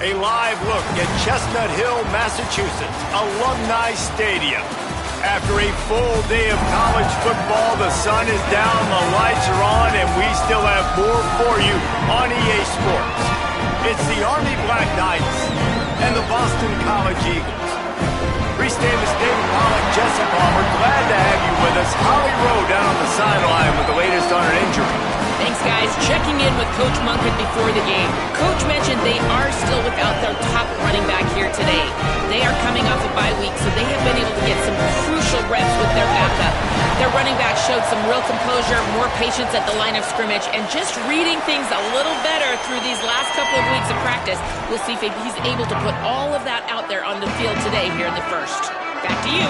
A live look at Chestnut Hill, Massachusetts, Alumni Stadium. After a full day of college football, the sun is down, the lights are on, and we still have more for you on EA Sports. It's the Army Black Knights and the Boston College Eagles. Reese Davis, David Pollock, Jesse Palmer, glad to have you with us. Holly Rowe down on the sideline with the latest on an injury. Thanks, guys. Checking in with Coach Munkin before the game. Coach mentioned they are still without their top running back here today. They are coming off a bye week, so they have been able to get some crucial reps with their backup. Their running back showed some real composure, more patience at the line of scrimmage, and just reading things a little better through these last couple of weeks of practice. We'll see if he's able to put all of that out there on the field today here in the first. Back to you.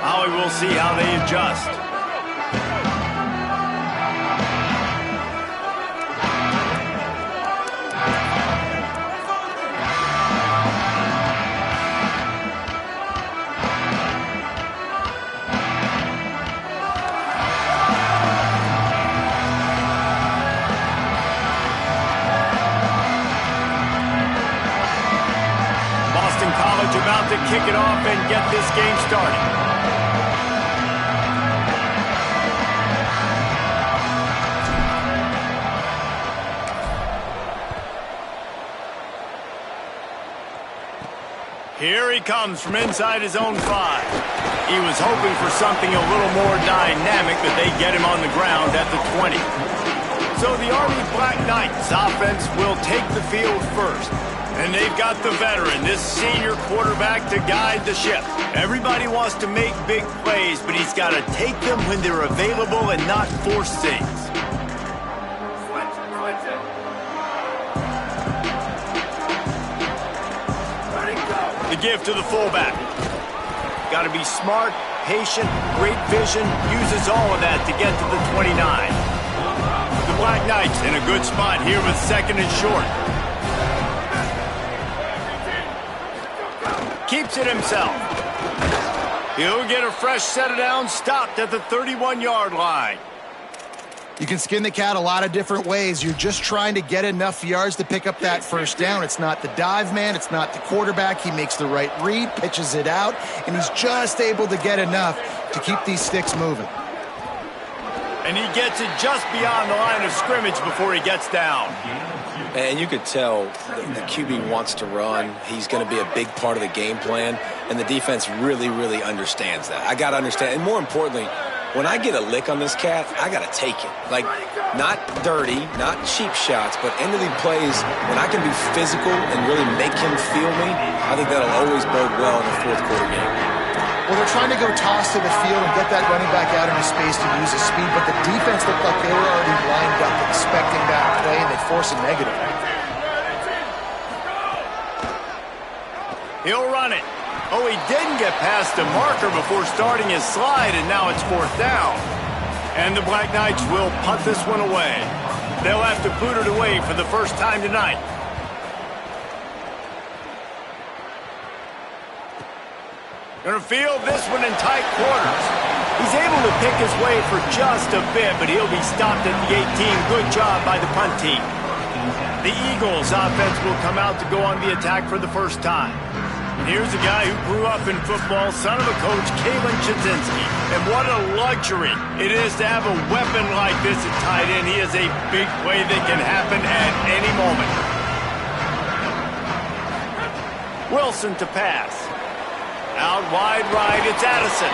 Holly, we'll see how they adjust. About to kick it off and get this game started. Here he comes from inside his own 5. He was hoping for something a little more dynamic, but they get him on the ground at the 20. So the Army Black Knights offense will take the field first. And they've got the veteran, this senior quarterback, to guide the ship. Everybody wants to make big plays, but he's got to take them when they're available and not force things. The give to the fullback. Got to be smart, patient, great vision, uses all of that to get to the 29. The Black Knights in a good spot here with 2nd and short. Keeps it himself. He'll get a fresh set of downs, stopped at the 31-yard line. You can skin the cat a lot of different ways. You're just trying to get enough yards to pick up that first down. It's not the dive man. It's not the quarterback. He makes the right read, pitches it out, and he's just able to get enough to keep these sticks moving. And he gets it just beyond the line of scrimmage before he gets down. And you could tell the QB wants to run. He's going to be a big part of the game plan, and the defense really, really understands that. I got to understand, and more importantly, when I get a lick on this cat, I got to take it. Like, not dirty, not cheap shots, but end of the plays, when I can be physical and really make him feel me, I think that'll always bode well in the fourth quarter game. Well, they're trying to go toss to the field and get that running back out into space to use his speed, but the defense looked like they were already lined up expecting that play, and they force a negative. He'll run it. Oh, he didn't get past the marker before starting his slide, and now it's 4th down. And the Black Knights will punt this one away. They'll have to boot it away for the first time tonight. Gonna field this one in tight quarters. He's able to pick his way for just a bit, but he'll be stopped at the 18. Good job by the punt team. The Eagles offense will come out to go on the attack for the first time. And here's a guy who grew up in football, son of a coach, Kalen Chudzinski. And what a luxury it is to have a weapon like this at tight end. He is a big play that can happen at any moment. Wilson to pass. Out wide right, it's Addison.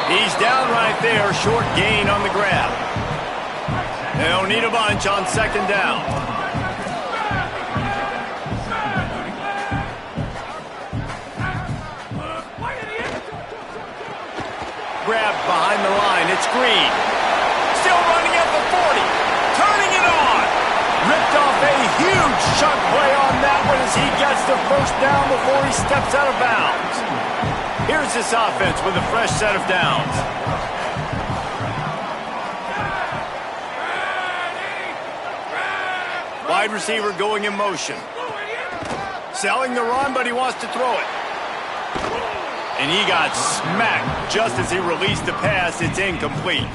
He's down right there, short gain on the grab. They'll need a bunch on 2nd down. Grabbed behind the line, it's Green. Still running at the 40, turning it on. Ripped off a huge chunk play on that one as he gets the first down before he steps out of bounds. Here's this offense with a fresh set of downs. Wide receiver going in motion. Selling the run, but he wants to throw it. And he got smacked just as he released the pass. It's incomplete.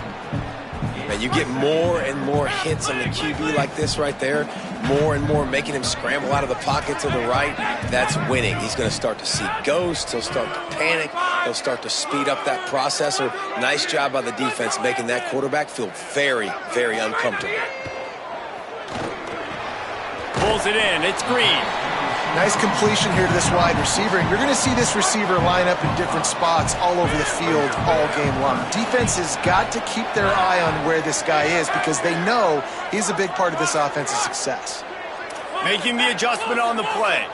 Now, you get more and more hits on the QB like this right there, more and more making him scramble out of the pocket to the right. That's winning. He's going to start to see ghosts. He'll start to panic. He'll start to speed up that processor. Nice job by the defense making that quarterback feel very, very uncomfortable. Pulls it in. It's Green. Nice completion here to this wide receiver. And you're going to see this receiver line up in different spots all over the field all game long. Defense has got to keep their eye on where this guy is because they know he's a big part of this offense's success. Making the adjustment on the play.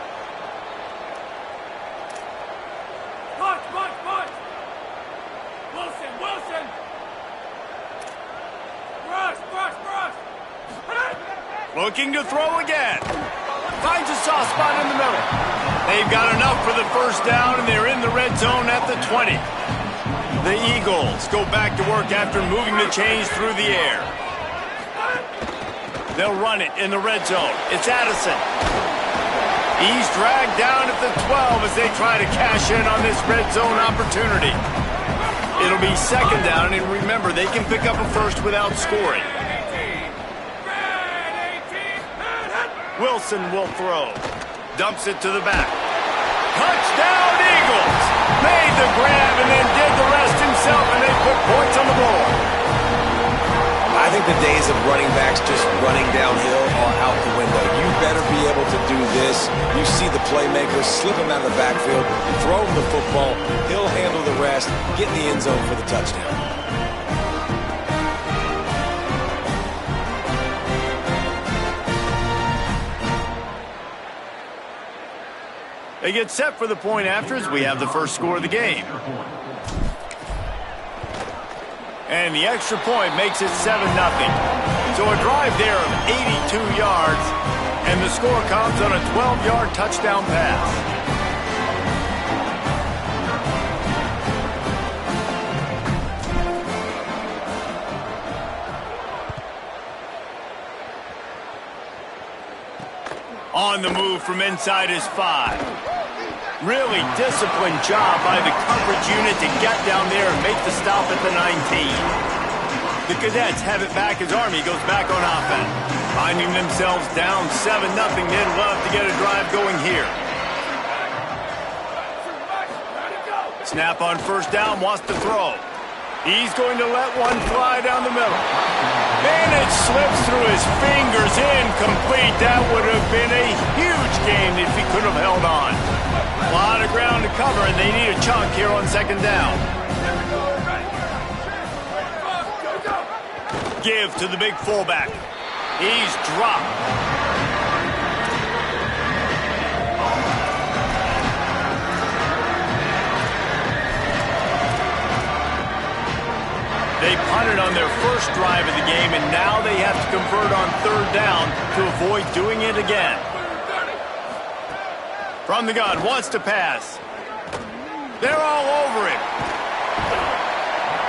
Punch! Wilson! Rush! Looking to throw again. Finds a soft spot in the middle. They've got enough for the first down, and they're in the red zone at the 20. The Eagles go back to work after moving the chains through the air. They'll run it in the red zone. It's Addison. He's dragged down at the 12 as they try to cash in on this red zone opportunity. It'll be second down, and remember, they can pick up a first without scoring. Wilson will throw. Dumps it to the back. Touchdown, Eagles! Made the grab and then did the rest himself, and they put points on the board. I think the days of running backs just running downhill are out the window. You better be able to do this. You see the playmaker, slip him out of the backfield, throw him the football. He'll handle the rest, get in the end zone for the touchdown. They get set for the point after as we have the first score of the game. And the extra point makes it 7-0. So a drive there of 82 yards, and the score comes on a 12-yard touchdown pass. On the move from inside his 5. Really disciplined job by the coverage unit to get down there and make the stop at the 19. The Cadets have it back as Army goes back on offense. Finding themselves down 7-0, they'd love to get a drive going here. Snap on first down, wants to throw. He's going to let one fly down the middle. And it slips through his fingers, incomplete. That would have been a huge gain if he could have held on. A lot of ground to cover, and they need a chunk here on second down. Give to the big fullback. He's dropped. They punted on their first drive of the game, and now they have to convert on third down to avoid doing it again. From the gun, wants to pass. They're all over him.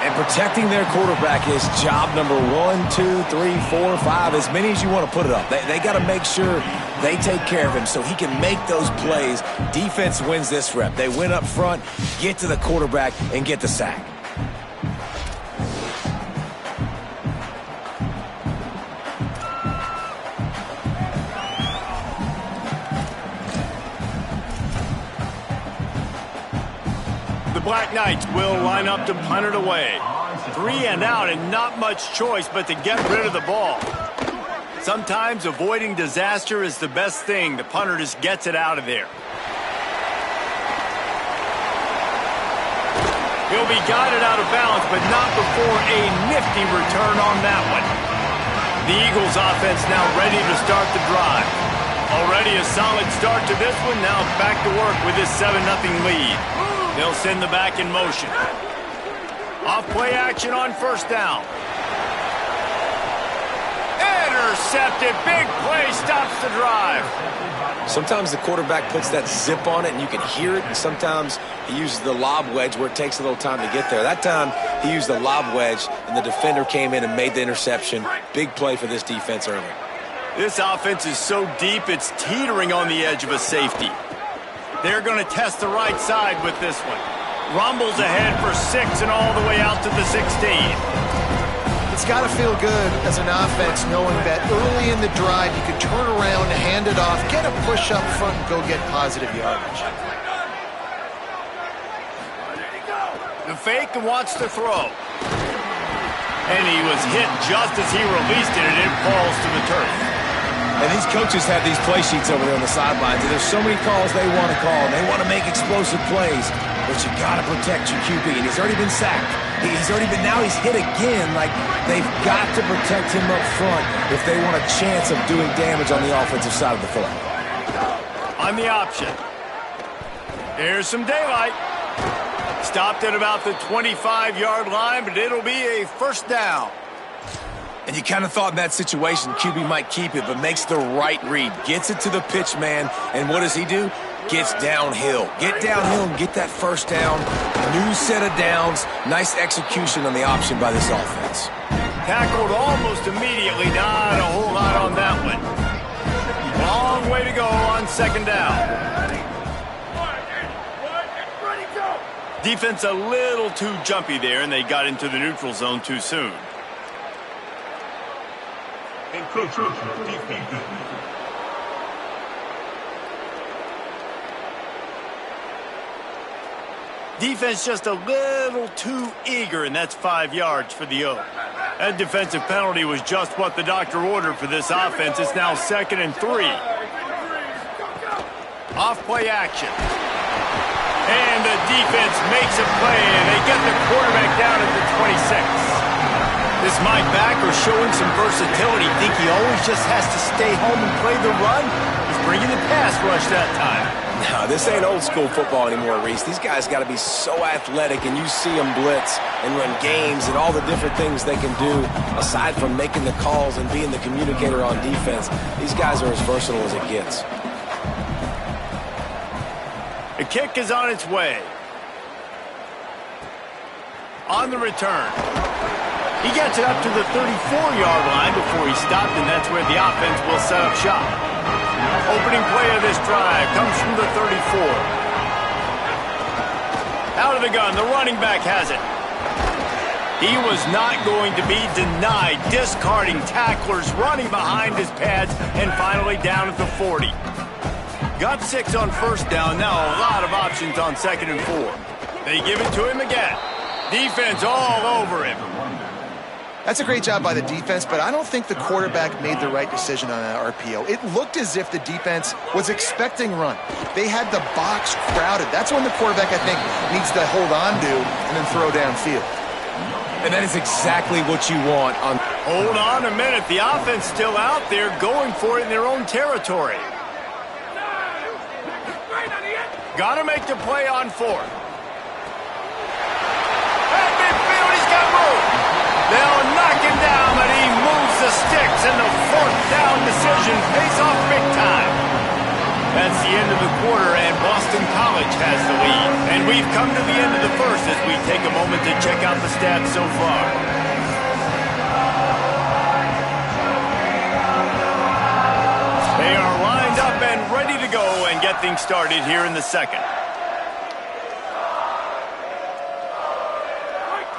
And protecting their quarterback is job number 1, 2, 3, 4, 5, as many as you want to put it up. They got to make sure they take care of him so he can make those plays. Defense wins this rep. They win up front, get to the quarterback, and get the sack. Black Knights will line up to punt it away. 3 and out and not much choice but to get rid of the ball. Sometimes avoiding disaster is the best thing. The punter just gets it out of there. He'll be guided out of bounds, but not before a nifty return on that one. The Eagles offense now ready to start the drive. Already a solid start to this one. Now back to work with this 7-0 lead. They'll send the back in motion. Off play action on first down. Intercepted. Big play stops the drive. Sometimes the quarterback puts that zip on it and you can hear it, and sometimes he uses the lob wedge where it takes a little time to get there. That time he used the lob wedge and the defender came in and made the interception. Big play for this defense early. This offense is so deep it's teetering on the edge of a safety. They're going to test the right side with this one. Rumbles ahead for 6 and all the way out to the 16. It's got to feel good as an offense knowing that early in the drive you can turn around, hand it off, get a push up front, and go get positive yardage. The fake and wants to throw. And he was hit just as he released it, and it falls to the turf. And these coaches have these play sheets over there on the sidelines, and there's so many calls they want to call. They want to make explosive plays, but you got to protect your QB, and he's already been sacked. Now he's hit again. Like, they've got to protect him up front if they want a chance of doing damage on the offensive side of the football. On the option. There's some daylight. Stopped at about the 25-yard line, but it'll be a first down. And you kind of thought in that situation QB might keep it, but makes the right read. Gets it to the pitch man, and what does he do? Gets downhill. Get downhill and get that first down. New set of downs. Nice execution on the option by this offense. Tackled almost immediately. Not a whole lot on that one. Long way to go on second down. Defense a little too jumpy there, and they got into the neutral zone too soon. Defense just a little too eager, and that's 5 yards for the Oak. That defensive penalty was just what the doctor ordered for this offense. It's now 2nd and 3. Off play action. And the defense makes a play, and they get the quarterback down at the 26. This Mike backer showing some versatility. Think he always just has to stay home and play the run? He's bringing the pass rush that time. No, this ain't old school football anymore, Reese. These guys got to be so athletic, and you see them blitz and run games and all the different things they can do aside from making the calls and being the communicator on defense. These guys are as versatile as it gets. The kick is on its way. On the return. He gets it up to the 34-yard line before he stopped, and that's where the offense will set up shop. Opening play of this drive comes from the 34. Out of the gun, the running back has it. He was not going to be denied, discarding tacklers, running behind his pads, and finally down at the 40. Got 6 on first down, now a lot of options on 2nd and 4. They give it to him again. Defense all over him. That's a great job by the defense, but I don't think the quarterback made the right decision on that RPO. It looked as if the defense was expecting run. They had the box crowded. That's when the quarterback, I think, needs to hold on to and then throw downfield. And that is exactly what you want on. Hold on a minute. The offense still out there going for it in their own territory. Got to make the play on 4th. At midfield, he's got room. They'll knock him down, but he moves the sticks, and the 4th down decision pays off big time. That's the end of the quarter, and Boston College has the lead. And we've come to the end of the first as we take a moment to check out the stats so far. They are lined up and ready to go and get things started here in the second.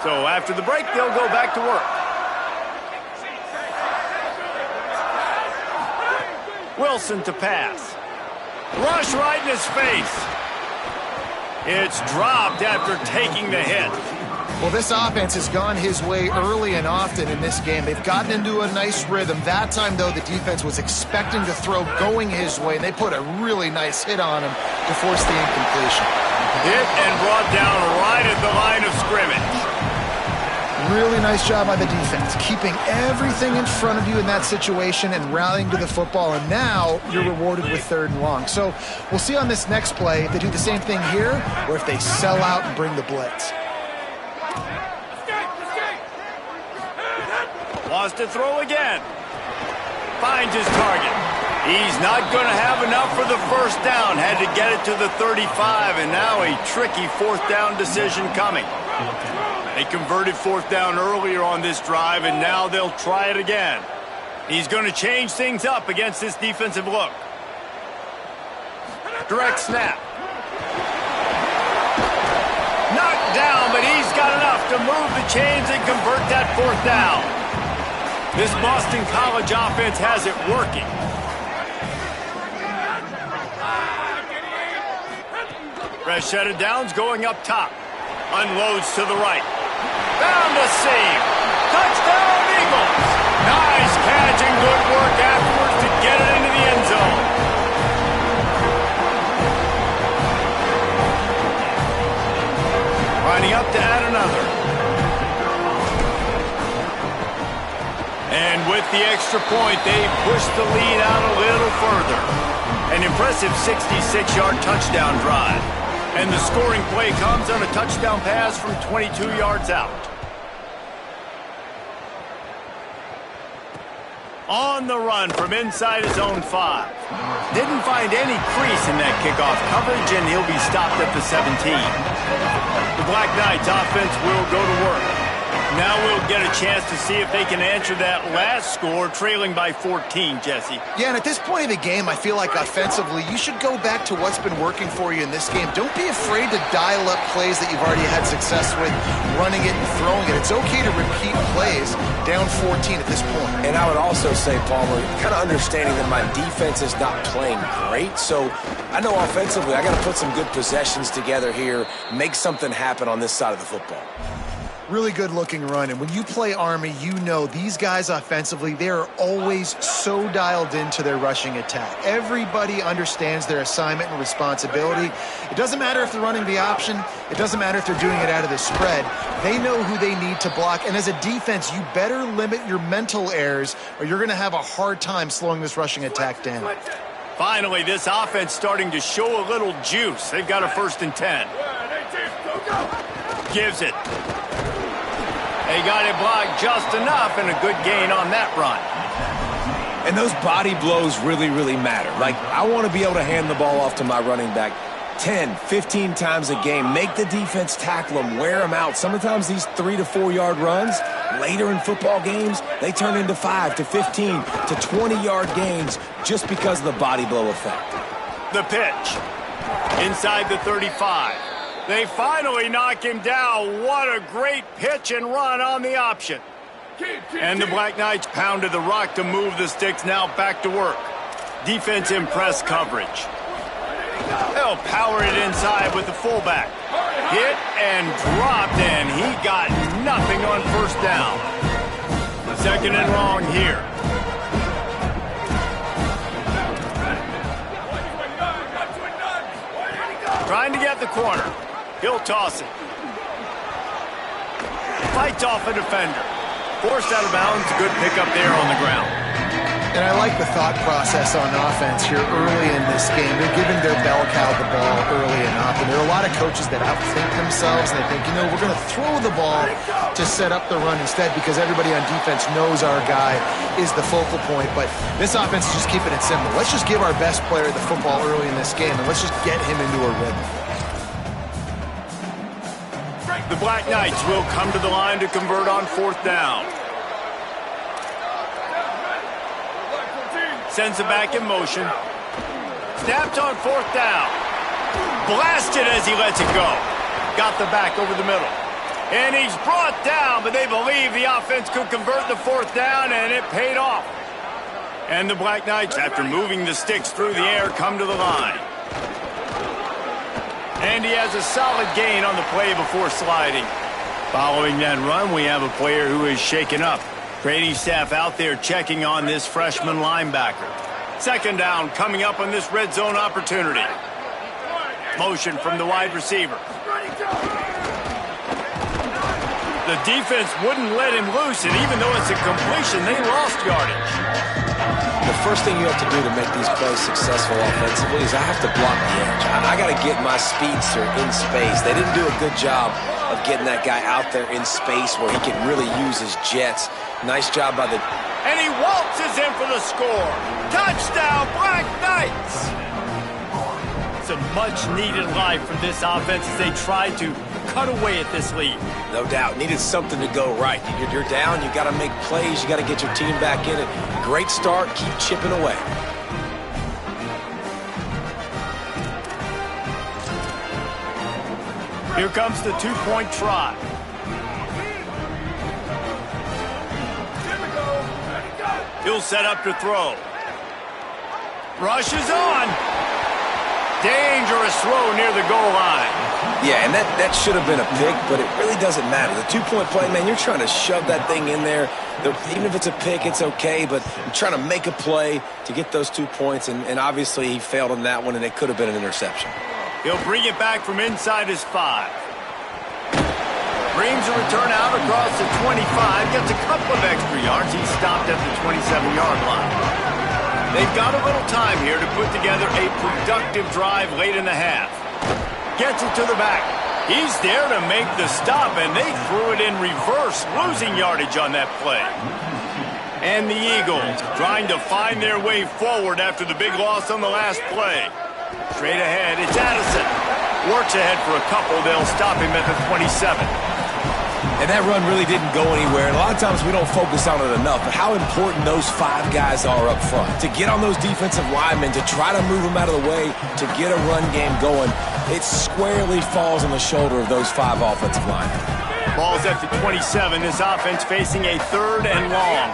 So after the break, they'll go back to work. Wilson to pass. Rush right in his face. It's dropped after taking the hit. Well, this offense has gone his way early and often in this game. They've gotten into a nice rhythm. That time, though, the defense was expecting to throw going his way, and they put a really nice hit on him to force the incompletion. Hit and brought down right at the line of scrimmage. Really nice job by the defense, keeping everything in front of you in that situation and rallying to the football, and now you're rewarded with 3rd and long. So we'll see on this next play if they do the same thing here or if they sell out and bring the blitz. Wants to throw again. Finds his target. He's not going to have enough for the first down. Had to get it to the 35, and now a tricky 4th down decision coming. They converted 4th down earlier on this drive, and now they'll try it again. He's going to change things up against this defensive look. Direct snap. Knocked down, but he's got enough to move the chains and convert that 4th down. This Boston College offense has it working. Fresh set of downs going up top. Unloads to the right. Found a seam. Touchdown, Eagles. Nice catch and good work afterwards to get it into the end zone. Lining up to add another. And with the extra point, they push the lead out a little further. An impressive 66-yard touchdown drive. And the scoring play comes on a touchdown pass from 22 yards out. On the run from inside his own 5. Didn't find any crease in that kickoff coverage, and he'll be stopped at the 17. The Black Knights offense will go to work. Now we'll get a chance to see if they can answer that last score, trailing by 14, Jesse. Yeah, and at this point of the game, I feel like offensively, you should go back to what's been working for you in this game. Don't be afraid to dial up plays that you've already had success with, running it and throwing it. It's okay to repeat plays down 14 at this point. And I would also say, Palmer, kind of understanding that my defense is not playing great, so I know offensively I got to put some good possessions together here, make something happen on this side of the football. Really good looking run, and when you play Army, you know these guys offensively, they are always so dialed into their rushing attack. Everybody understands their assignment and responsibility. It doesn't matter if they're running the option. It doesn't matter if they're doing it out of the spread. They know who they need to block, and as a defense, you better limit your mental errors or you're going to have a hard time slowing this rushing attack down. Finally, this offense starting to show a little juice. They've got a 1st and 10. Gives it. They got it blocked just enough, and a good gain on that run. And those body blows really, really matter. Like, I want to be able to hand the ball off to my running back 10, 15 times a game. Make the defense tackle them, wear them out. Sometimes these 3 to 4 yard runs, later in football games, they turn into 5 to 15 to 20-yard gains just because of the body blow effect. The pitch. Inside the 35. They finally knock him down. What a great pitch and run on the option. And the Black Knights pounded the rock to move the sticks, now back to work. Defense in press coverage. They'll power it inside with the fullback. Hit and dropped, and he got nothing on 1st down. 2nd and long here. Trying to get the corner. He'll toss it. Fights off a defender. Forced out of bounds. Good pickup there on the ground. And I like the thought process on offense here early in this game. They're giving their bell cow the ball early enough. And there are a lot of coaches that outthink themselves. And they think, you know, we're going to throw the ball to set up the run instead because everybody on defense knows our guy is the focal point. But this offense is just keeping it simple. Let's just give our best player the football early in this game, and let's just get him into a rhythm. The Black Knights will come to the line to convert on 4th down. Sends it back in motion. Snapped on 4th down. Blasted as he lets it go. Got the back over the middle. And he's brought down, but they believe the offense could convert the 4th down, and it paid off. And the Black Knights, after moving the sticks through the air, come to the line. And he has a solid gain on the play before sliding. Following that run, we have a player who is shaken up. Training staff out there checking on this freshman linebacker. 2nd down coming up on this red zone opportunity. Motion from the wide receiver. The defense wouldn't let him loose, and even though it's a completion, they lost yardage. The first thing you have to do to make these plays successful offensively is I have to block the edge. I got to get my speedster in space. They didn't do a good job of getting that guy out there in space where he can really use his jets. Nice job by the... And he waltzes in for the score. Touchdown, Black Knights! It's a much-needed life from this offense as they try to cut away at this lead. No doubt. Needed something to go right. You're down. You got to make plays. You got to get your team back in it. Great start. Keep chipping away. Here comes the 2-point try. He'll set up to throw. Rushes on. Dangerous throw near the goal line. Yeah, and that should have been a pick, but it really doesn't matter. The two-point play, man, you're trying to shove that thing in there. Even if it's a pick, it's okay, but you're trying to make a play to get those 2 points, and obviously he failed on that one, and it could have been an interception. He'll bring it back from inside his 5. Brings a return out across the 25, gets a couple of extra yards. He's stopped at the 27-yard line. They've got a little time here to put together a productive drive late in the half. Gets it to the back. He's there to make the stop, and they threw it in reverse, losing yardage on that play. And the Eagles trying to find their way forward after the big loss on the last play. Straight ahead, it's Addison. Works ahead for a couple. They'll stop him at the 27. And that run really didn't go anywhere. And a lot of times we don't focus on it enough, but how important those 5 guys are up front. To get on those defensive linemen, to try to move them out of the way, to get a run game going, it squarely falls on the shoulder of those 5 offensive linemen. Ball's at the 27. This offense facing a 3rd and long.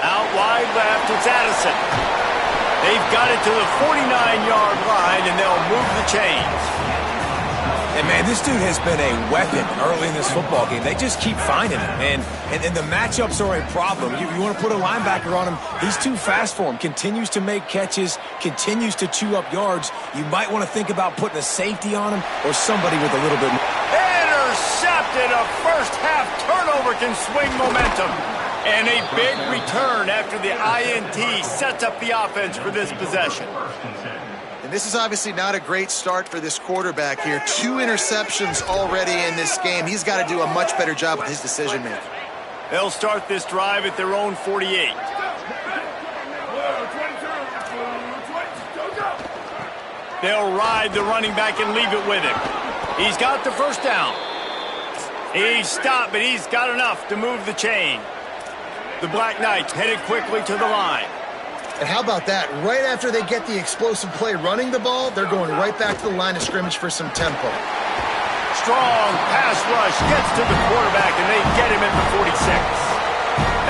Out wide left, it's Addison. They've got it to the 49-yard line, and they'll move the chains. And, man, this dude has been a weapon early in this football game. They just keep finding him. And the matchups are a problem. You want to put a linebacker on him, he's too fast for him. Continues to make catches, continues to chew up yards. You might want to think about putting a safety on him or somebody with a little bit more. Intercepted. A first-half turnover can swing momentum. And a big return after the INT sets up the offense for this possession. And this is obviously not a great start for this quarterback here. 2 interceptions already in this game. He's got to do a much better job with his decision-making. They'll start this drive at their own 48. They'll ride the running back and leave it with him. He's got the first down. He's stopped, but he's got enough to move the chain. The Black Knights headed quickly to the line. And how about that? Right after they get the explosive play running the ball, they're going right back to the line of scrimmage for some tempo. Strong pass rush gets to the quarterback, and they get him at the 46.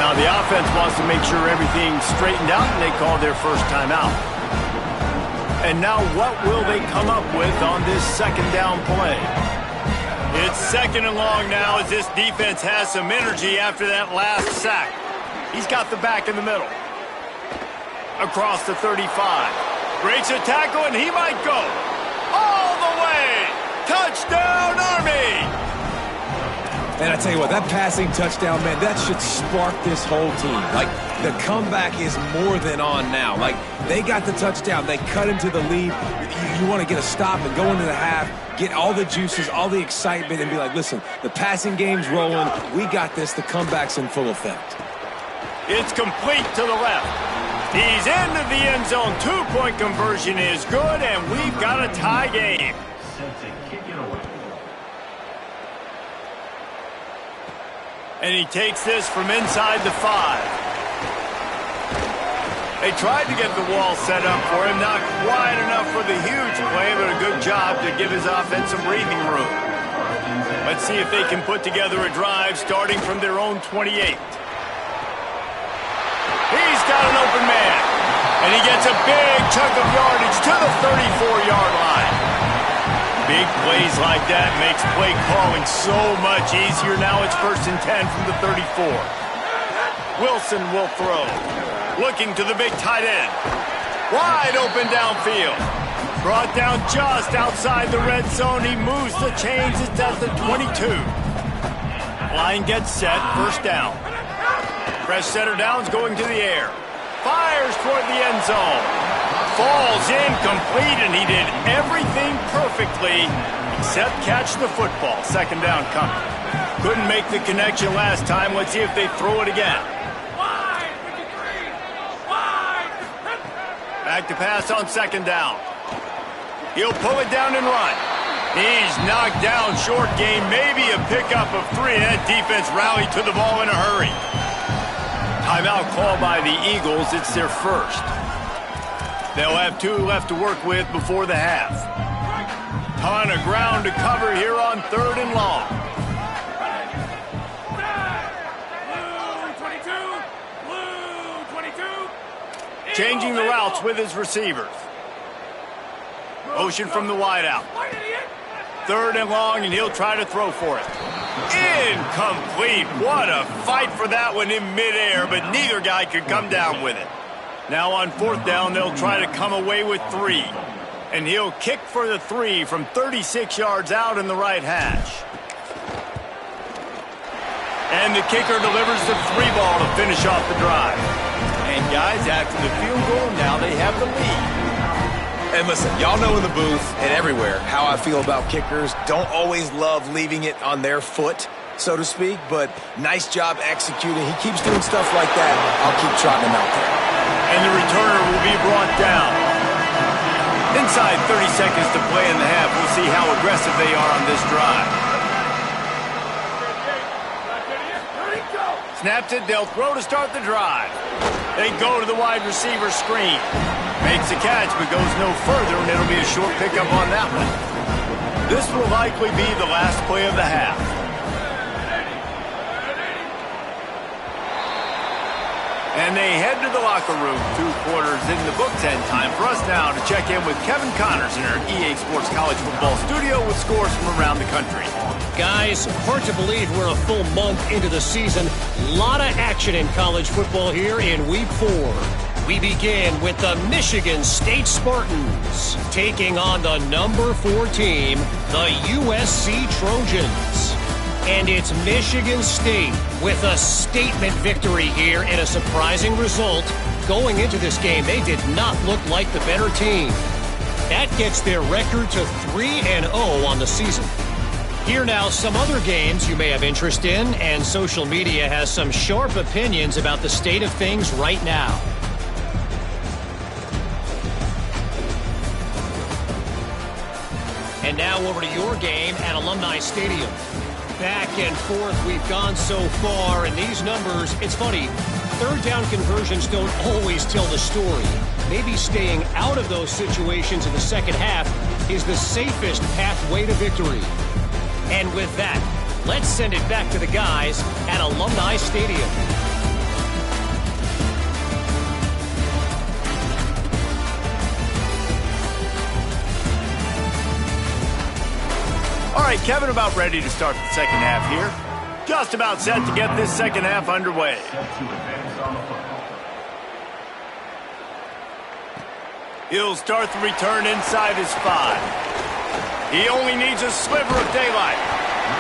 Now the offense wants to make sure everything's straightened out, and they call their first timeout. And now what will they come up with on this second down play? It's 2nd and long now as this defense has some energy after that last sack. He's got the back in the middle. Across the 35. Breaks a tackle, and he might go. All the way. Touchdown, Army. And I tell you what, that passing touchdown, man, that should spark this whole team. Like, the comeback is more than on now. Like, they got the touchdown. They cut into the lead. You want to get a stop and go into the half, get all the juices, all the excitement, and be like, listen, the passing game's rolling. We got this. The comeback's in full effect. It's complete to the left. He's into the end zone. 2-point conversion is good, and we've got a tie game. And he takes this from inside the 5. They tried to get the wall set up for him. Not quite enough for the huge play, but a good job to give his offense some breathing room. Let's see if they can put together a drive starting from their own 28. He's got an open man, and he gets a big chunk of yardage to the 34-yard line. Big plays like that makes play calling so much easier. Now it's 1st and 10 from the 34. Wilson will throw. Looking to the big tight end. Wide open downfield. Brought down just outside the red zone. He moves the chains. It's at the 22. Line gets set. 1st down. Fresh center down's going to the air. Fires toward the end zone. Falls incomplete, and he did everything perfectly except catch the football. 2nd down coming. Couldn't make the connection last time. Let's see if they throw it again. Back to pass on 2nd down. He'll pull it down and run. He's knocked down short game. Maybe a pickup of 3. That defense rallied to the ball in a hurry. Timeout called by the Eagles. It's their first. They'll have 2 left to work with before the half. Ton of ground to cover here on 3rd and long. changing the routes with his receivers. Motion from the wideout. 3rd and long, and he'll try to throw for it. Incomplete. What a fight for that one in midair, but neither guy could come down with it. Now on 4th down, they'll try to come away with 3. And he'll kick for the 3 from 36 yards out in the right hash. And the kicker delivers the 3 ball to finish off the drive. And guys, after the field goal, now they have the lead. And listen, y'all know in the booth and everywhere how I feel about kickers. Don't always love leaving it on their foot, so to speak, but nice job executing. He keeps doing stuff like that. I'll keep trotting him out there. And the returner will be brought down. Inside 30 seconds to play in the half. We'll see how aggressive they are on this drive. Snaps it, they'll throw to start the drive. They go to the wide receiver screen. Makes a catch, but goes no further, and it'll be a short pickup on that one. This will likely be the last play of the half. And they head to the locker room. 2 quarters in the books, and time for us now to check in with Kevin Connors in our EA Sports College Football studio with scores from around the country. Guys, hard to believe we're a full month into the season. A lot of action in college football here in Week 4. We begin with the Michigan State Spartans taking on the number 4 team, the USC Trojans. And it's Michigan State with a statement victory here and a surprising result. Going into this game, they did not look like the better team. That gets their record to 3-0 on the season. Here now, some other games you may have interest in, and social media has some sharp opinions about the state of things right now. And now over to your game at Alumni Stadium. Back and forth we've gone so far, and these numbers, it's funny, 3rd down conversions don't always tell the story. Maybe staying out of those situations in the second half is the safest pathway to victory. And with that, let's send it back to the guys at Alumni Stadium. All right, Kevin, about ready to start the second half here. Just about set to get this second half underway. He'll start the return inside his 5. He only needs a sliver of daylight.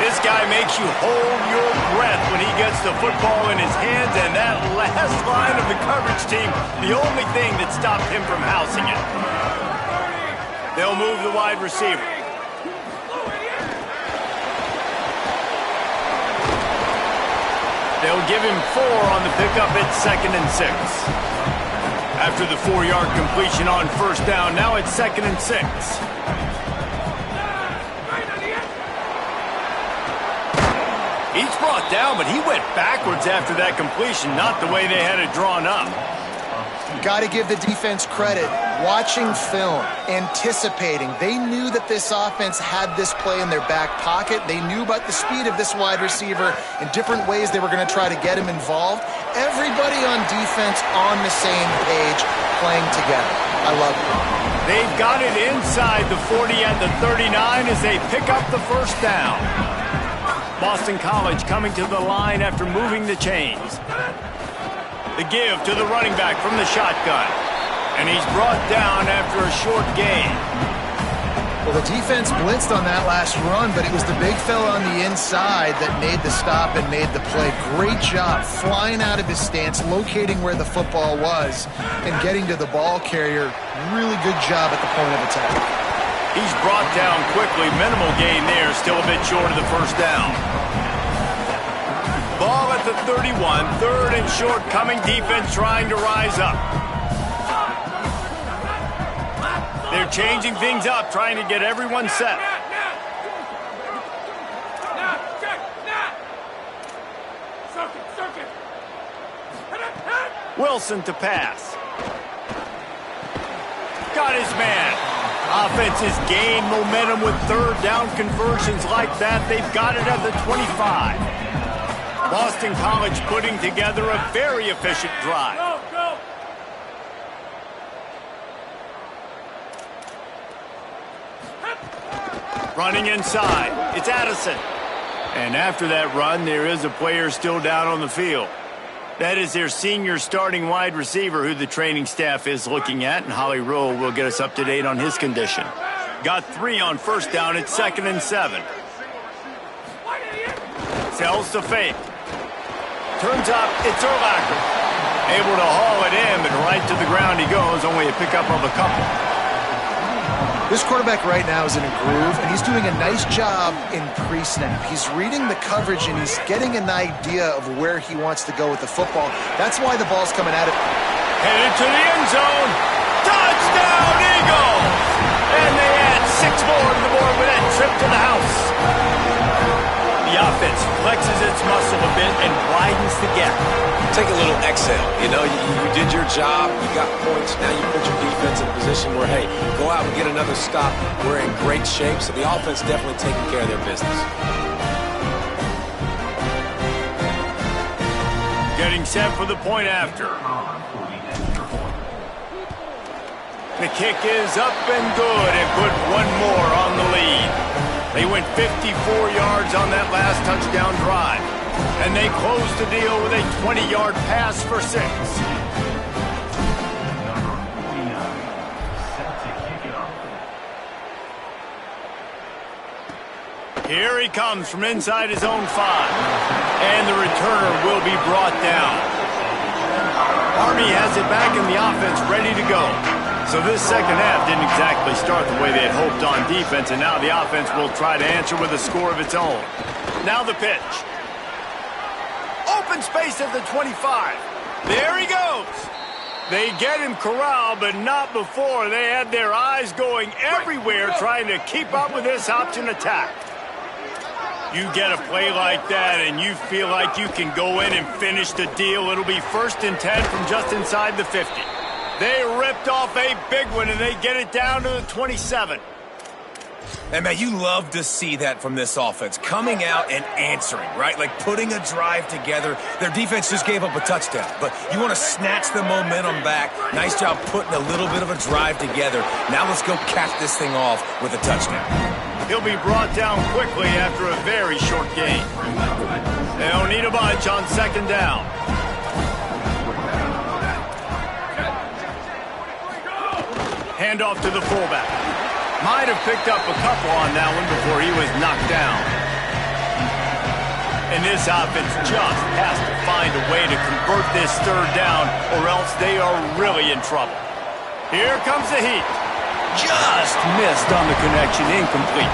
This guy makes you hold your breath when he gets the football in his hands, and that last line of the coverage team, the only thing that stopped him from housing it. They'll move the wide receiver. They'll give him 4 on the pickup at 2nd and 6. After the 4-yard completion on 1st down, now it's 2nd and 6. He's brought down, but he went backwards after that completion, not the way they had it drawn up. Got to give the defense credit. Watching film, anticipating. They knew that this offense had this play in their back pocket. They knew about the speed of this wide receiver and different ways they were going to try to get him involved. Everybody on defense on the same page, playing together. I love it. They've got it inside the 40 and the 39 as they pick up the 1st down. Boston College coming to the line after moving the chains. The give to the running back from the shotgun. And he's brought down after a short gain. Well, the defense blitzed on that last run, but it was the big fella on the inside that made the stop and made the play. Great job flying out of his stance, locating where the football was, and getting to the ball carrier. Really good job at the point of attack. He's brought down quickly. Minimal gain there, still a bit short of the 1st down. Ball at the 31, 3rd and short, coming defense trying to rise up. They're changing things up, trying to get everyone set. Wilson to pass. Got his man. Offense has gained momentum with 3rd down conversions like that. They've got it at the 25. Boston College putting together a very efficient drive. Running inside, it's Addison. And after that run, there is a player still down on the field. That is their senior starting wide receiver who the training staff is looking at, and Holly Rowe will get us up to date on his condition. Got 3 on first down, it's 2nd and 7. Sells to fake. Turns up, it's Urlacher. Able to haul it in, but right to the ground he goes, only a pickup of a couple. This quarterback right now is in a groove, and he's doing a nice job in pre-snap. He's reading the coverage, and he's getting an idea of where he wants to go with the football. That's why the ball's coming at it. Headed to the end zone. Touchdown, Eagles! And they add 6 more to the board with that trip to the house. The offense flexes its muscle a bit and widens the gap. Take a little exhale. You know, you did your job. You got points. Now you put your defense in a position where, hey, go out and get another stop. We're in great shape, so the offense definitely taking care of their business. Getting set for the point after. The kick is up and good and put 1 more on the lead. They went 54 yards on that last touchdown drive. And they closed the deal with a 20-yard pass for 6. Here he comes from inside his own 5. And the returner will be brought down. Army has it back in the offense ready to go. So this second half didn't exactly start the way they had hoped on defense, and now the offense will try to answer with a score of its own. Now the pitch. Open space at the 25. There he goes. They get him corralled, but not before. They had their eyes going everywhere trying to keep up with this option attack. You get a play like that and you feel like you can go in and finish the deal. It'll be 1st and 10 from just inside the 50. They ripped off a big one, and they get it down to the 27. And, man, you love to see that from this offense. Coming out and answering, right? Like putting a drive together. Their defense just gave up a touchdown. But you want to snatch the momentum back. Nice job putting a little bit of a drive together. Now let's go cap this thing off with a touchdown. He'll be brought down quickly after a very short game. They don't need a bunch on 2nd down. Handoff to the fullback. Might have picked up a couple on that one before he was knocked down. And this offense just has to find a way to convert this 3rd down, or else they are really in trouble. Here comes the heat. Just missed on the connection, incomplete.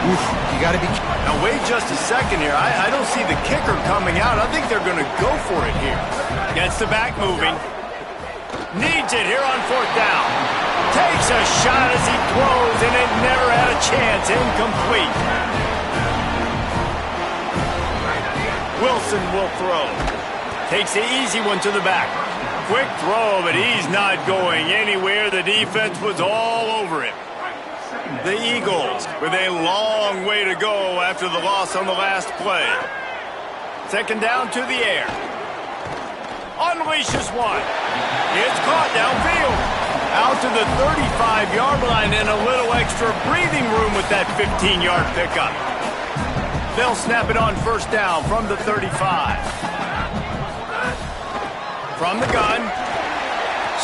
Oof, you got to be... Now wait just a second here. I don't see the kicker coming out. I think they're going to go for it here. Gets the back moving. Needs it here on 4th down. Takes a shot as he throws, and it never had a chance. Incomplete. Wilson will throw. Takes the easy one to the back. Quick throw, but he's not going anywhere. The defense was all over him. The Eagles with a long way to go after the loss on the last play. 2nd down to the air. Unleashes one. It's caught downfield. Out to the 35-yard line and a little extra breathing room with that 15-yard pickup. They'll snap it on 1st down from the 35. From the gun.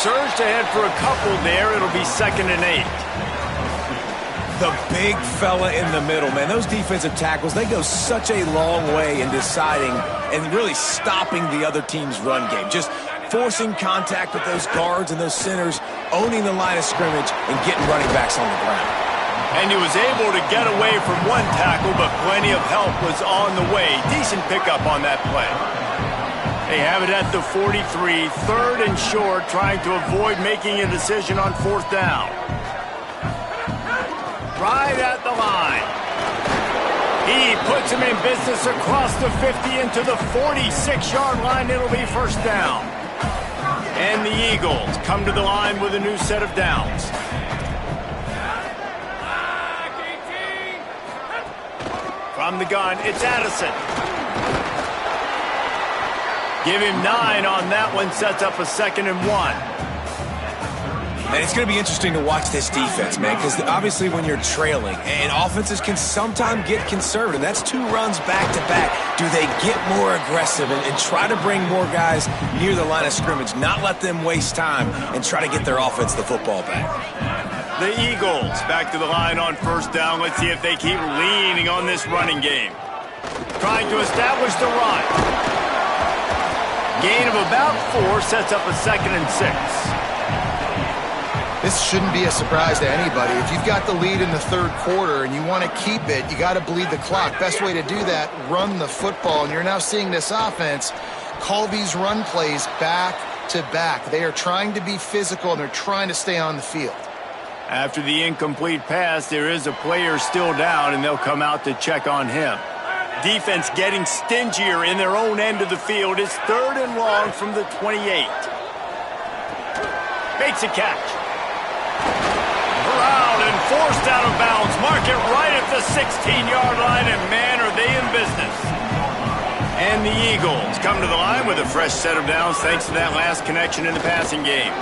Surged ahead for a couple there. It'll be 2nd and 8. The big fella in the middle, man. Those defensive tackles, they go such a long way in deciding and really stopping the other team's run game. Just forcing contact with those guards and those centers, owning the line of scrimmage, and getting running backs on the ground. And he was able to get away from one tackle, but plenty of help was on the way. Decent pickup on that play. They have it at the 43, 3rd and short, trying to avoid making a decision on 4th down. Right at the line. He puts him in business across the 50 into the 46-yard line. It'll be 1st down. And the Eagles come to the line with a new set of downs. From the gun, it's Addison. Give him 9 on that one, sets up a 2nd and 1. And it's going to be interesting to watch this defense, man, because obviously when you're trailing, and offenses can sometimes get conservative. That's 2 runs back-to-back. Do they get more aggressive and try to bring more guys near the line of scrimmage, not let them waste time, and try to get their offense the football back? The Eagles back to the line on first down. Let's see if they keep leaning on this running game. Trying to establish the run. Gain of about 4 sets up a 2nd and 6. This shouldn't be a surprise to anybody. If you've got the lead in the 3rd quarter and you want to keep it, you got to bleed the clock. Best way to do that, run the football. And you're now seeing this offense call these run plays back to back. They are trying to be physical, and they're trying to stay on the field. After the incomplete pass, there is a player still down, and they'll come out to check on him. Defense getting stingier in their own end of the field. It's 3rd and long from the 28. Makes a catch. Corralled and forced out of bounds. Mark it right at the 16-yard line, and man, are they in business. And the Eagles come to the line with a fresh set of downs thanks to that last connection in the passing game.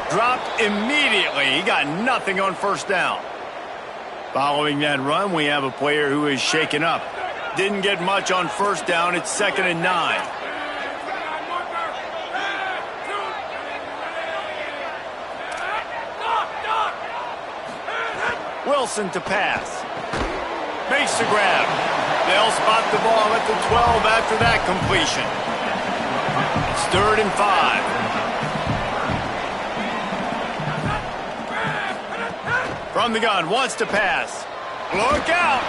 Dropped immediately. He got nothing on first down. Following that run, we have a player who is shaken up. Didn't get much on first down. It's 2nd and 9. Wilson to pass. Makes the grab. They'll spot the ball at the 12 after that completion. It's 3rd and 5. From the gun, wants to pass. Look out!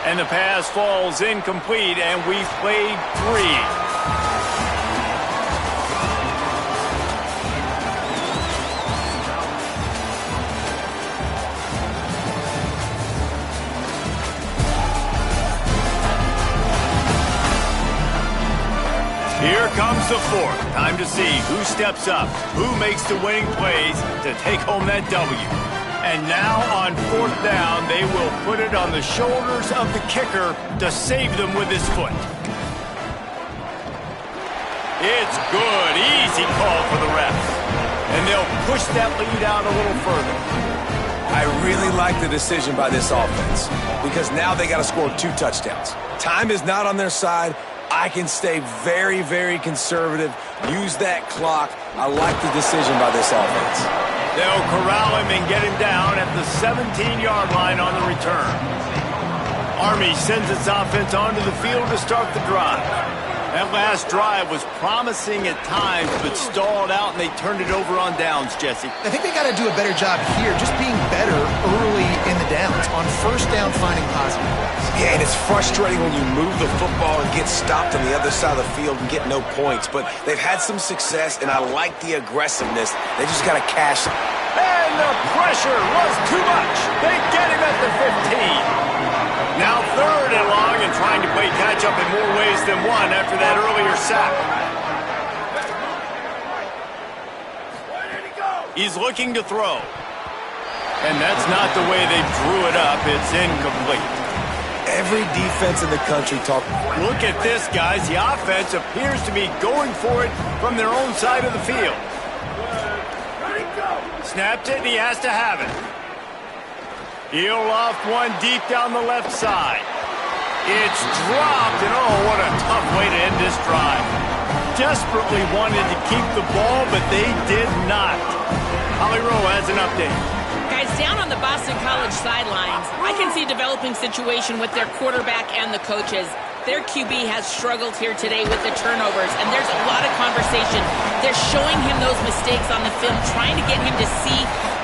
And the pass falls incomplete, and we've played 3. Here comes the 4th. Time to see who steps up, who makes the winning plays to take home that W. And now on 4th down, they will put it on the shoulders of the kicker to save them with his foot. It's good. Easy call for the refs. And they'll push that lead out a little further. I really like the decision by this offense because now they got to score 2 touchdowns. Time is not on their side. I can stay very, very conservative, use that clock. I like the decision by this offense. They'll corral him and get him down at the 17-yard line on the return. Army sends its offense onto the field to start the drive. That last drive was promising at times, but stalled out, and they turned it over on downs, Jesse. I think they got to do a better job here, just being better early in the downs. On first down, finding positive plays. Yeah, and it's frustrating when you move the football and get stopped on the other side of the field and get no points. But they've had some success, and I like the aggressiveness. They just got to cash it. And the pressure was too much. They get him at the 15. Now 3rd and long, and trying to play catch-up in more ways than one after that earlier sack. He's looking to throw. And that's not the way they drew it up. It's incomplete. Every defense in the country talk. Look at this, guys. The offense appears to be going for it from their own side of the field. Snapped it, and he has to have it. He'll loft one deep down the left side. It's dropped, and oh, what a tough way to end this drive. Desperately wanted to keep the ball, but they did not. Holly Rowe has an update. Guys, down on the Boston College sidelines, I can see a developing situation with their quarterback and the coaches. Their QB has struggled here today with the turnovers, and there's a lot of conversation. They're showing him those mistakes on the film, trying to get him to see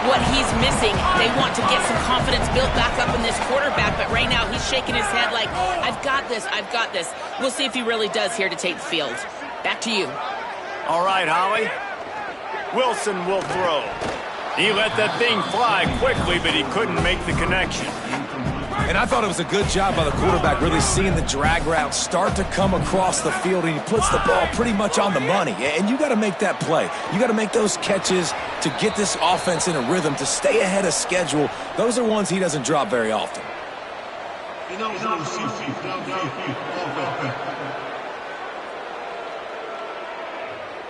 what he's missing. They want to get some confidence built back up in this quarterback, but right now he's shaking his head like, I've got this, I've got this. We'll see if he really does here to take the field. Back to you. All right, Holly. Wilson will throw. He let that thing fly quickly, but he couldn't make the connection. And I thought it was a good job by the quarterback really seeing the drag route start to come across the field, and he puts the ball pretty much on the money. And you got to make that play. You got to make those catches to get this offense in a rhythm, to stay ahead of schedule. Those are ones he doesn't drop very often.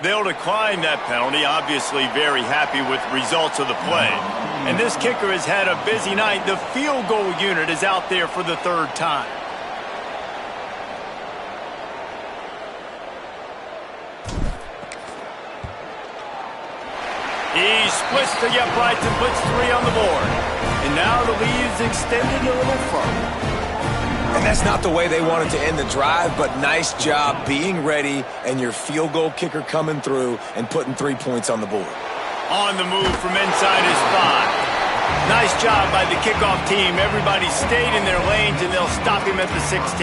They'll decline that penalty, obviously very happy with the results of the play. And this kicker has had a busy night. The field goal unit is out there for the third time. He splits the uprights and puts 3 on the board. And now the lead is extended a little further. And that's not the way they wanted to end the drive, but nice job being ready and your field goal kicker coming through and putting 3 points on the board. On the move from inside his 5. Nice job by the kickoff team. Everybody stayed in their lanes, and they'll stop him at the 16.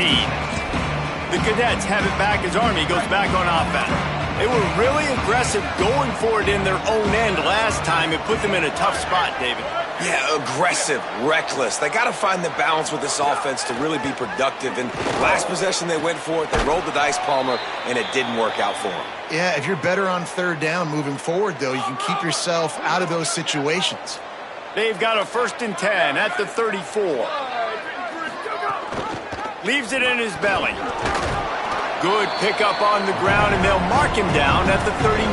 The Cadets have it back as Army goes back on offense. They were really aggressive going for it in their own end last time. It put them in a tough spot, David. Yeah, aggressive, reckless. They got to find the balance with this offense to really be productive. And last possession they went for it, they rolled the dice, Palmer, and it didn't work out for them. Yeah, if you're better on third down moving forward, though, you can keep yourself out of those situations. They've got a 1st and 10 at the 34. Leaves it in his belly. Good pickup on the ground, and they'll mark him down at the 39.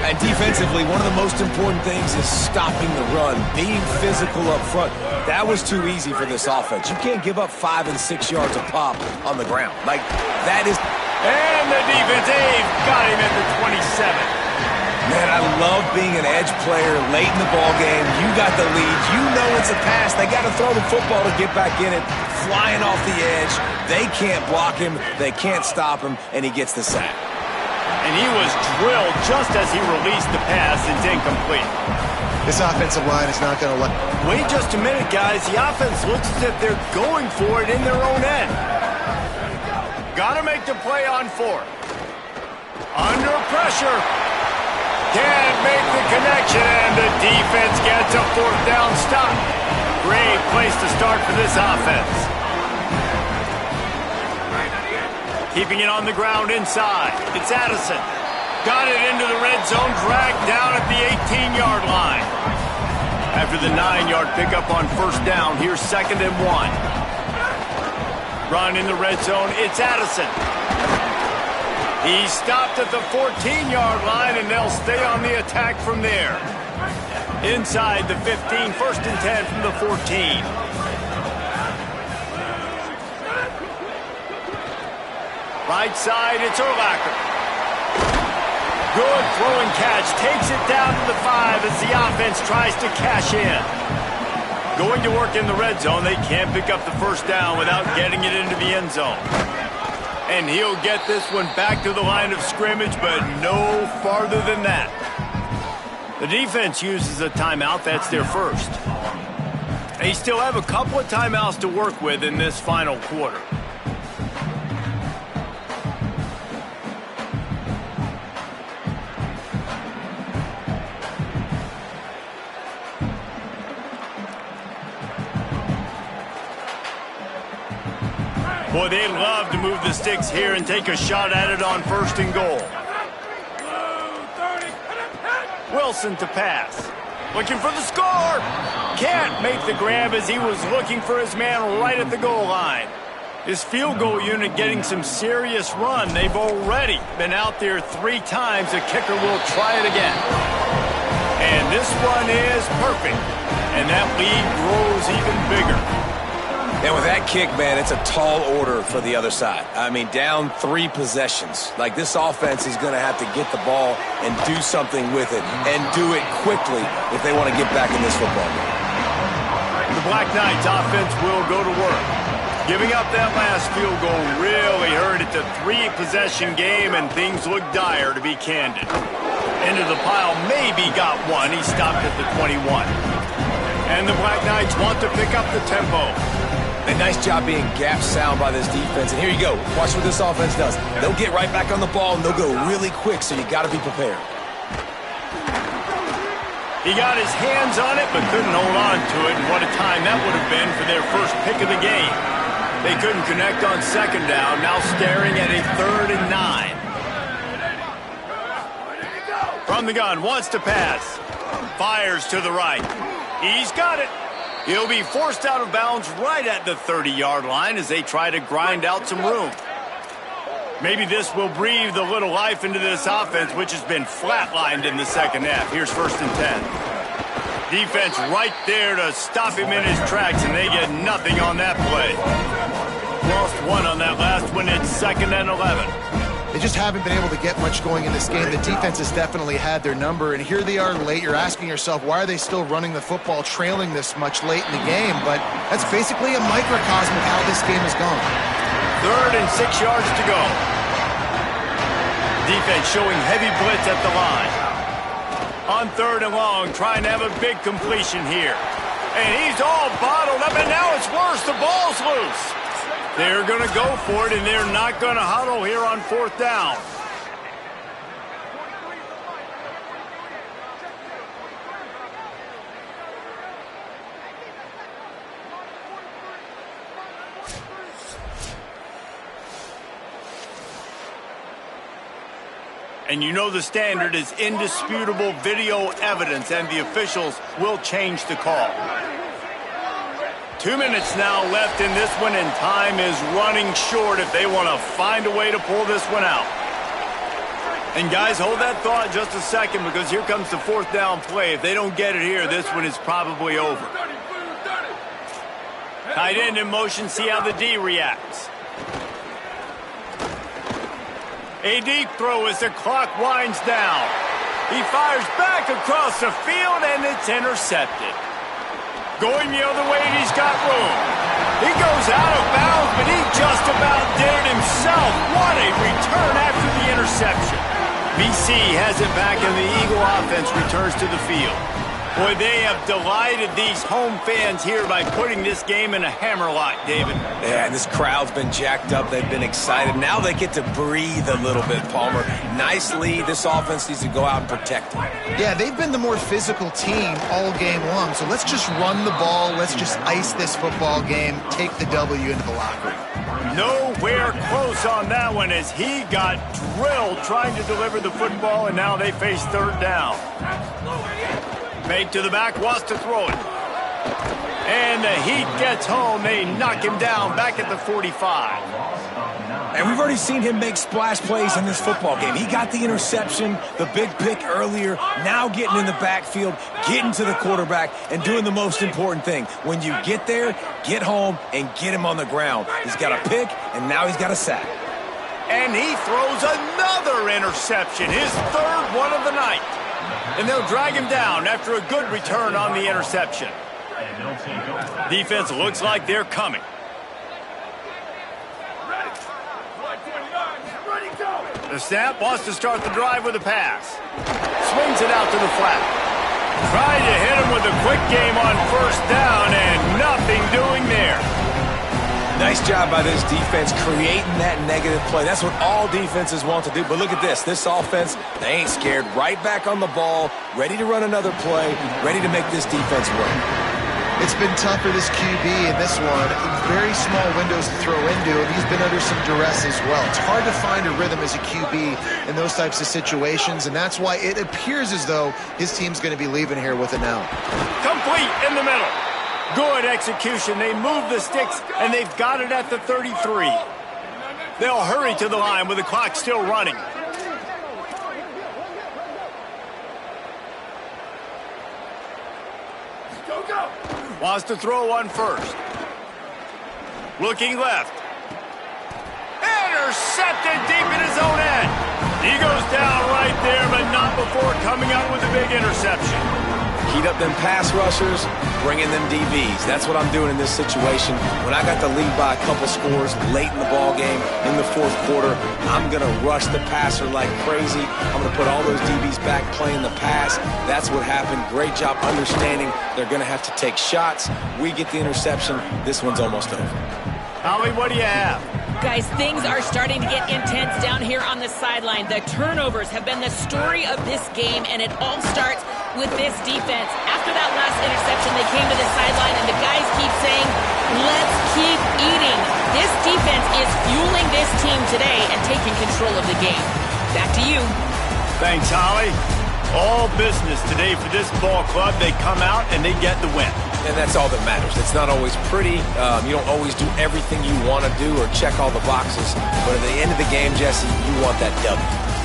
And defensively, one of the most important things is stopping the run, being physical up front. That was too easy for this offense. You can't give up 5 and 6 yards a pop on the ground. Like, that is... And the defense, they've got him at the 27. Man, I love being an edge player late in the ball game. You got the lead. You know it's a pass. They got to throw the football to get back in it. Flying off the edge. They can't block him. They can't stop him, and he gets the sack. And he was drilled just as he released the pass. It's incomplete. This offensive line is not going to let... Wait just a minute, guys. The offense looks as if they're going for it in their own end. Got to make the play on 4th. Under pressure. Can't make the connection, and the defense gets a 4th down stop. Great place to start for this offense. Keeping it on the ground inside. It's Addison. Got it into the red zone, dragged down at the 18-yard line. After the 9-yard pickup on 1st down, here's 2nd and 1. Run in the red zone, it's Addison. He stopped at the 14-yard line, and they'll stay on the attack from there. Inside the 15, 1st and 10 from the 14. Right side, it's Urlacher. Good throw and catch. Takes it down to the 5 as the offense tries to cash in. Going to work in the red zone. They can't pick up the 1st down without getting it into the end zone. And he'll get this one back to the line of scrimmage, but no farther than that. The defense uses a timeout. That's their 1st. They still have a couple of timeouts to work with in this final quarter. Boy, they love to move the sticks here and take a shot at it on 1st and goal. Wilson to pass. Looking for the score. Can't make the grab as he was looking for his man right at the goal line. His field goal unit getting some serious run. They've already been out there 3 times. The kicker will try it again. And this one is perfect. And that lead grows even bigger. And with that kick, man, it's a tall order for the other side. I mean, down 3 possessions. Like, this offense is going to have to get the ball and do something with it, and do it quickly if they want to get back in this football game. The Black Knights offense will go to work. Giving up that last field goal really hurt. It's a 3-possession game, and things look dire, to be candid. Into the pile, maybe got one. He stopped at the 21. And the Black Knights want to pick up the tempo. A nice job being gap sound by this defense. And here you go. Watch what this offense does. They'll get right back on the ball, and they'll go really quick, so you got to be prepared. He got his hands on it, but couldn't hold on to it. And what a time that would have been for their first pick of the game. They couldn't connect on 2nd down, now staring at a 3rd and 9. From the gun, wants to pass. Fires to the right. He's got it. He'll be forced out of bounds right at the 30-yard line as they try to grind out some room. Maybe this will breathe a little life into this offense, which has been flatlined in the second half. Here's 1st and 10. Defense right there to stop him in his tracks, and they get nothing on that play. Lost one on that last one. It's 2nd and 11. They just haven't been able to get much going in this game. The defense has definitely had their number, and here they are late. You're asking yourself, why are they still running the football, trailing this much late in the game? But that's basically a microcosm of how this game has gone. 3rd and 6 yards to go. Defense showing heavy blitz at the line. On 3rd and long, trying to have a big completion here. And he's all bottled up, and now it's worse. The ball's loose. They're going to go for it, and they're not going to huddle here on 4th down. And you know the standard is indisputable video evidence, and the officials will change the call. 2 minutes now left in this one, and time is running short if they want to find a way to pull this one out. And guys, hold that thought just a second, because here comes the 4th down play. If they don't get it here, this one is probably over. Tight end in motion, see how the D reacts. A deep throw as the clock winds down. He fires back across the field, and it's intercepted. Going the other way, and he's got room. He goes out of bounds, but he just about did it himself. What a return after the interception. BC has it back, and the Eagle offense returns to the field. Boy, they have delighted these home fans here by putting this game in a hammerlock, David. Yeah, and this crowd's been jacked up. They've been excited. Now they get to breathe a little bit, Palmer. Nice lead. This offense needs to go out and protect it. Yeah, they've been the more physical team all game long, so let's just run the ball. Let's just ice this football game, take the W into the locker room. Nowhere close on that one as he got drilled trying to deliver the football, and now they face 3rd down. Fake to the back, wants to throw it. And the Heat gets home. They knock him down back at the 45. And we've already seen him make splash plays in this football game. He got the interception, the big pick earlier, now getting in the backfield, getting to the quarterback, and doing the most important thing. When you get there, get home, and get him on the ground. He's got a pick, and now he's got a sack. And he throws another interception, his 3rd one of the night. And they'll drag him down after a good return on the interception. Defense looks like they're coming. The snap wants to start the drive with a pass. Swings it out to the flat. Trying to hit him with a quick game on 1st down, and nothing doing there. Nice job by this defense creating that negative play. That's what all defenses want to do. But look at this. This offense, they ain't scared. Right back on the ball, ready to run another play, ready to make this defense work. It's been tough for this QB in this one. Very small windows to throw into, and he's been under some duress as well. It's hard to find a rhythm as a QB in those types of situations, and that's why it appears as though his team's going to be leaving here with an L. Complete in the middle. Good execution. They move the sticks, and they've got it at the 33. They'll hurry to the line with the clock still running. Wants to throw on 1st. Looking left. Intercepted deep in his own end. He goes down right there, but not before coming out with a big interception. Heat up them pass rushers, bring in them DBs. That's what I'm doing in this situation. When I got the lead by a couple scores late in the ball game, in the 4th quarter, I'm going to rush the passer like crazy. I'm going to put all those DBs back playing the pass. That's what happened. Great job understanding they're going to have to take shots. We get the interception. This one's almost over. Holly, what do you have? Guys, things are starting to get intense down here on the sideline. The turnovers have been the story of this game, and it all starts with this defense. After that last interception, they came to the sideline, and the guys keep saying, let's keep eating. This defense is fueling this team today and taking control of the game. Back to you. Thanks, Holly. All business today for this ball club. They come out and they get the win. And that's all that matters. It's not always pretty. You don't always do everything you want to do or check all the boxes. But at the end of the game, Jesse, you want that W.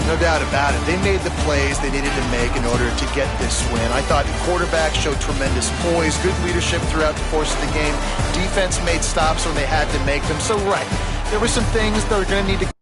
No doubt about it. They made the plays they needed to make in order to get this win. I thought the quarterback showed tremendous poise, good leadership throughout the course of the game. Defense made stops when they had to make them. So, right, there were some things that are going to need to